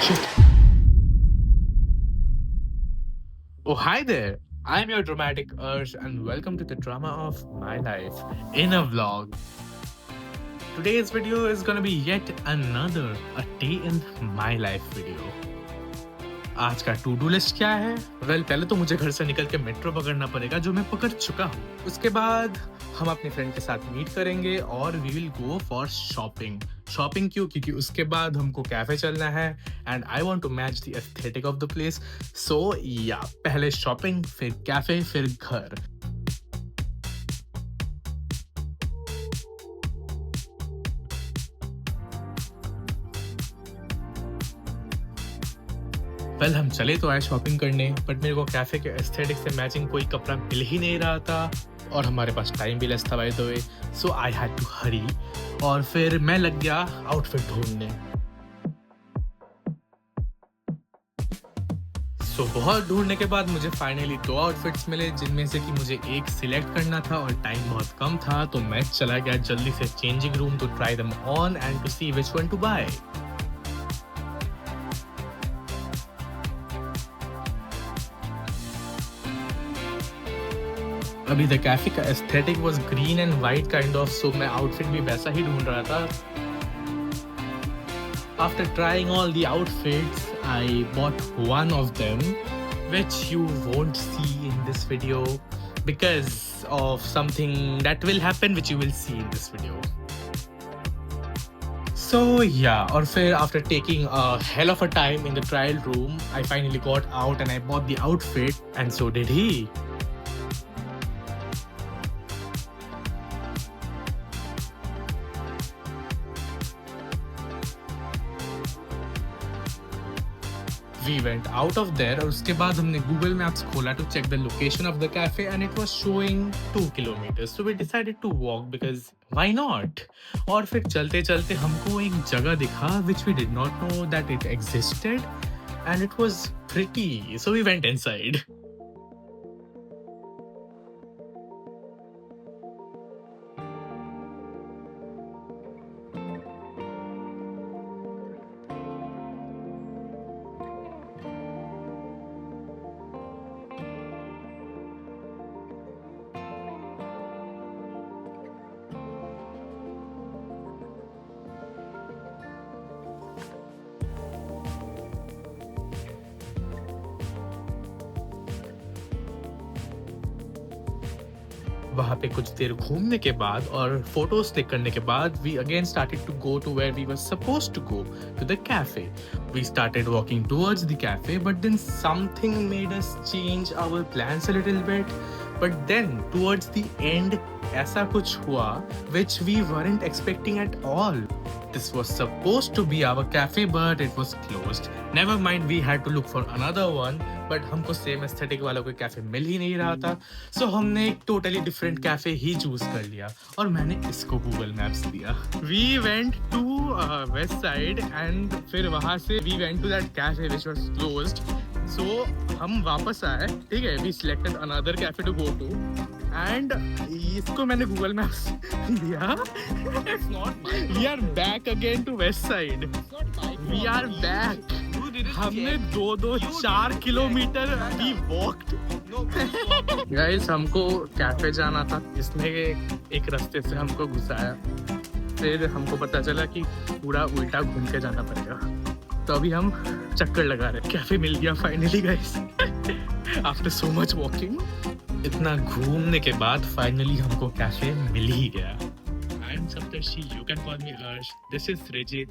Shit. Oh, hi there. I'm your dramatic Ursh, and welcome to the drama of my life in a vlog. Today's video is gonna be yet another a day in my life video. आज का to do list क्या है? पहले तो मुझे घर से निकल के मेट्रो पकड़ना पड़ेगा, जो मैं पकड़ चुका हूँ। उसके बाद हम अपने फ्रेंड के साथ मीट करेंगे और we will go for shopping. Shopping क्यों? क्योंकि उसके बाद हमको कैफे चलना है and I want to match the aesthetic of the place. So yeah पहले शॉपिंग, फिर कैफे, फिर घर। हम चले तो आए शॉपिंग करने, बट मेरे को कैफे के एस्थेटिक से मैचिंग कोई कपड़ा मिल ही नहीं रहा था और हमारे पास टाइम भी लेस था by the way, so I had to hurry. और फिर मैं लग गया आउटफिट ढूंढने। सो बहुत ढूंढने के बाद मुझे फाइनली 2 आउटफिट्स मिले, जिनमें से कि मुझे एक सिलेक्ट करना था और टाइम बहुत कम था, तो मैं चला गया जल्दी से changing room to try them on and to see which one to buy. अभी द कैफे का aesthetic was green and white kind of, so मैं आउटफिट भी वैसा ही ढूंढ रहा था। After trying all the outfits, I bought one of them, which you won't see in this video because of something that will happen, which you will see in this video. So yeah, और फिर after taking a hell of a time in the trial room, I finally got out and I bought the outfit, and so did he. We went out of there और उसके बाद हमने Google Maps खोला to check the location of the cafe and it was showing 2 kilometers. So we decided to walk because why not? और फिर चलते चलते हमको एक जगह दिखा which we did not know that it existed and it was pretty. So we went inside. वहाँ पे कुछ देर घूमने के बाद और फोटोज क्लिक करने के बाद we again started to go to where we were supposed to go, to the cafe. We started walking towards the cafe, but then something made us change our plans a little bit. But then towards the end ऐसा कुछ हुआ which we weren't expecting at all. This was supposed to be our cafe, but it was closed. Never mind, we had to look for another one, but हमको same aesthetic वाला कोई cafe मिल ही नहीं रहा था, सो हमने एक totally different cafe ही चूज कर लिया और मैंने इसको गूगल मैप्स दिया। We went to west side and फिर वहां से we went to that cafe which was closed. So हम वापस आए, ठीक है, we selected another cafe to go to and इसको मैंने गूगल मैप्स दिया। We are back again to west side, we are back. हमने 4 किलोमीटर वी वॉक्ड। गाइस हमको कैफे जाना था, इसने एक रास्ते से हमको घुसाया, फिर हमको पता चला कि पूरा उल्टा घूम के जाना पड़ेगा, तो अभी हम चक्कर लगा रहे। कैफे मिल गया finally guys after so much walking. इतना घूमने के बाद फाइनली हमको कैफे मिल ही गया। I am Saptarshi, you can call me Harsh, this is Rijit.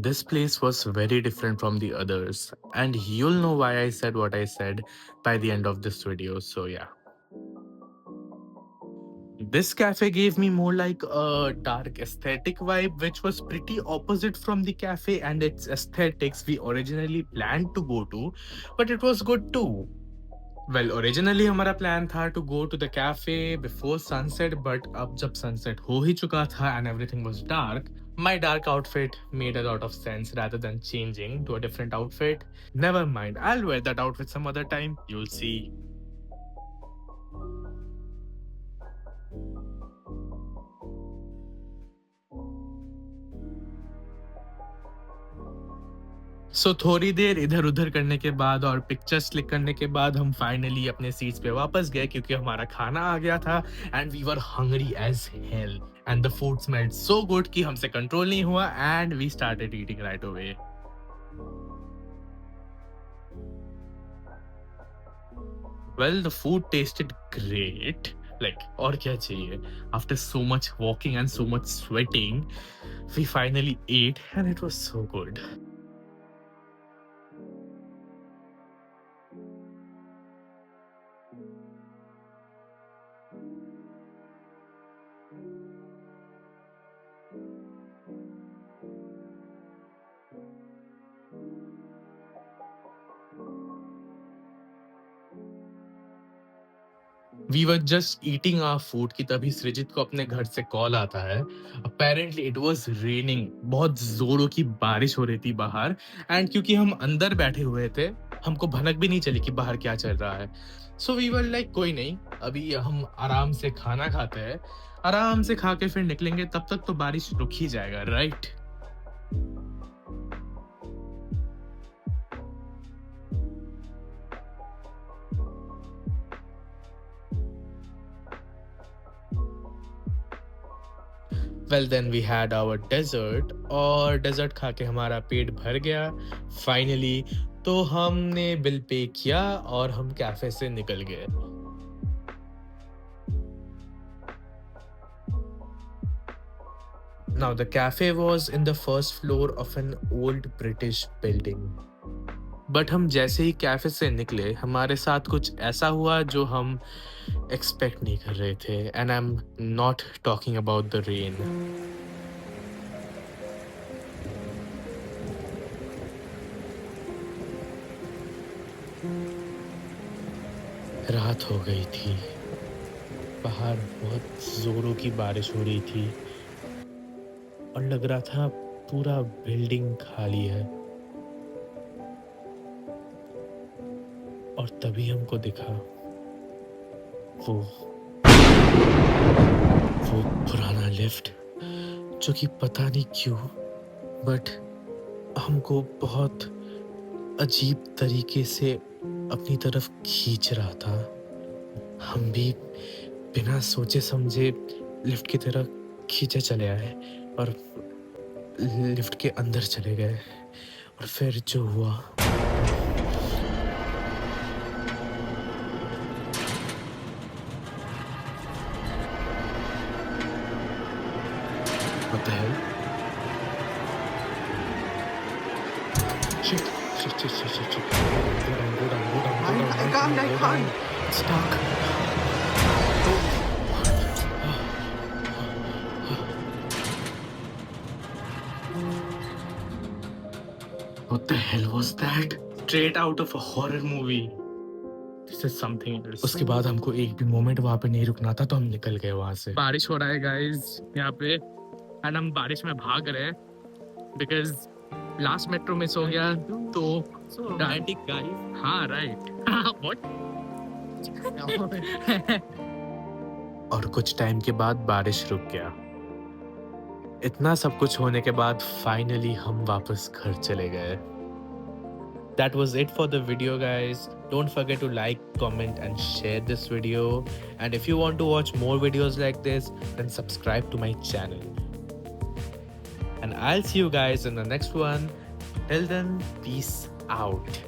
This place was very different from the others, and you'll know why I said what I said by the end of this video, so yeah. This cafe gave me more like a dark aesthetic vibe, which was pretty opposite from the cafe and its aesthetics we originally planned to go to, but it was good too. Well, originally हमारा plan था to go to the cafe before sunset, but अब जब sunset हो ही चुका था and everything was dark, my dark outfit made a lot of sense rather than changing to a different outfit. Never mind, I'll wear that outfit some other time, you'll see. सो थोड़ी देर इधर-उधर करने के बाद और pictures click करने के बाद हम फाइनली अपने सीट्स पे वापस गए क्योंकि हमारा खाना आ गया था and we were hungry as hell and the food smelled so good कि हमसे कंट्रोल नहीं हुआ and we started eating right away. Well the food tasted great like और क्या चाहिए? After so much walking and so much sweating we finally ate and it was so good. We were just eating our food कि तभी सृजित को अपने घर से कॉल आता है। अपेरेंटली इट वाज रेनिंग, बहुत जोरों की बारिश हो रही थी बाहर एंड क्योंकि हम अंदर बैठे हुए थे हमको भनक भी नहीं चली कि बाहर क्या चल रहा है। सो वी वर लाइक कोई नहीं, अभी हम आराम से खाना खाते हैं, आराम से खा के फिर निकलेंगे, तब तक तो बारिश रुक ही जाएगा, right? Well then we had our dessert और डेजर्ट खा के हमारा पेट भर गया फाइनली। तो हमने बिल पे किया और हम कैफे से निकल गए। Now the cafe was in the first floor of an old British building. But हम जैसे ही कैफे से निकले हमारे साथ कुछ ऐसा हुआ जो हम एक्सपेक्ट नहीं कर रहे थे and I am not talking about the rain. रात हो गई थी, बाहर बहुत जोरों की बारिश हो रही थी और लग रहा था पूरा बिल्डिंग खाली है। और तभी हमको दिखा वो पुराना लिफ्ट जो कि पता नहीं क्यों बट हमको बहुत अजीब तरीके से अपनी तरफ खींच रहा था। हम भी बिना सोचे समझे लिफ्ट की तरफ खींचे चले आए और लिफ्ट के अंदर चले गए और फिर जो हुआ What the hell? Shit. Go down. I can't. It's stuck. What the hell was that? Straight out of a horror movie. This is something else. उसके बाद हमको एक भी मोमेंट वहाँ पे नहीं रुकना था तो हम निकल गए वहाँ से। बारिश हो रहा है गाइस यहाँ पे एंड हम बारिश में भाग रहे हैं बिकॉज लास्ट मेट्रो मिस हो गया तो रोमांटिक गाइस। हाँ राइट व्हाट और कुछ टाइम के बाद बारिश रुक गया। इतना सब कुछ होने के बाद फाइनली हम वापस घर चले गए। That was it for the video guys. Don't forget to like, comment and share this video. And if you want to watch more videos like this, then subscribe to my channel. And I'll see you guys in the next one. Till then, peace out.